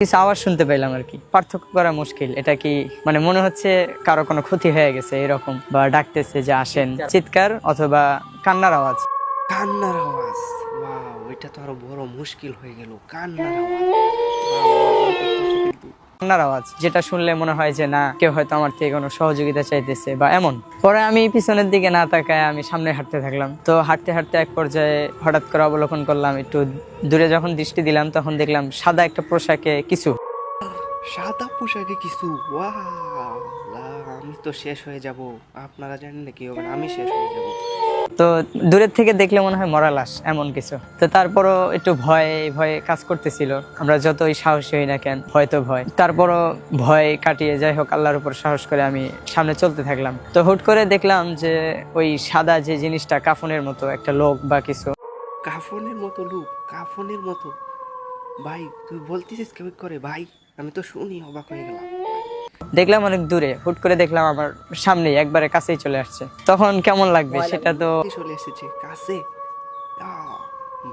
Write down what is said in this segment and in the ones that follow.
কিছু আওয়াজ শুনতে পেলাম আর কি, পার্থক্য করা মুশকিল। এটা কি মানে মনে হচ্ছে কারো কোনো ক্ষতি হয়ে গেছে এরকম, বা ডাকতেছে যে আসেন, চিৎকার অথবা কান্নার আওয়াজ। কান্নার আওয়াজ, ওয়াও, এটা তো আরো বড় মুশকিল হয়ে গেল। কান্নার আওয়াজ, ওয়াও, আমার ভয় করতেছে কিন্তু। কান্নার আওয়াজ যেটা শুনলে মনে হয় যে না, কেউ হয়তো আমার থেকে কোনো সহযোগিতা চাইতেছে বা এমন। পরে আমি পিছনের দিকে না তাকায় আমি সামনে হাঁটতে থাকলাম। তো হাঁটতে হাঁটতে এক পর্যায়ে হঠাৎ করে অবলোকন করলাম, একটু দূরে যখন দৃষ্টি দিলাম তখন দেখলাম সাদা একটা পোশাকে কিছু। সাদা পোশাকে কিছু, ওয়াও, আমি তো শেষ হয়ে যাব। আপনারা জানেন না কি হবে, আমি শেষ হয়ে যাব। তো দূরের থেকে দেখলে মনে হয় মরা লাশ এমন কিছু। তো তারপরও একটু ভয় ভয় কাজ করতেছিল। আমরা যতই সাহসী হই না কেন, ভয় তো ভয়। তারপরও ভয় কাটিয়ে যাই হোক আল্লাহর উপর সাহস করে আমি সামনে চলতে থাকলাম। তো হুট করে দেখলাম যে ওই সাদা যে জিনিসটা, কাফনের মতো একটা লোক বা কিছু। কাফনের মতো লোক, কাফনের মতো? ভাই তুই বলতেছিস কেউ করে? ভাই আমি তো শুনি অবাক হয়ে গেলাম। দেখলাম অনেক দূরে, হুট করে দেখলাম আমার সামনেই একবারে কাছেই চলে আসছে। তখন কেমন লাগবে সেটা তো। চলে এসেছে কাছে। আহ,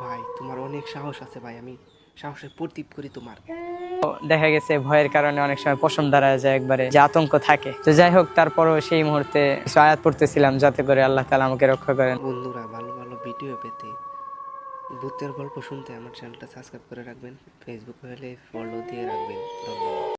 ভাই তোমার অনেক সাহস আছে ভাই, আমি সাহসের প্রতীপ করি তোমার। দেখা গেছে ভয়ের কারণে অনেক সময় পশম দাঁড়ায় যায়, একবারে যে আতঙ্ক থাকে। তো যাই হোক, তারপরও সেই মুহূর্তে কিছু আয়াত পড়তেছিলাম যাতে করে আল্লাহ তাআলা আমাকে রক্ষা করেন। বন্ধুরা, ভালো ভালো ভিডিও পেতে, ভূতের গল্প শুনতে আমার চ্যানেলটা সাবস্ক্রাইব করে রাখবেন। ফেসবুকে হলে ফলো দিয়ে রাখবেন। ধন্যবাদ।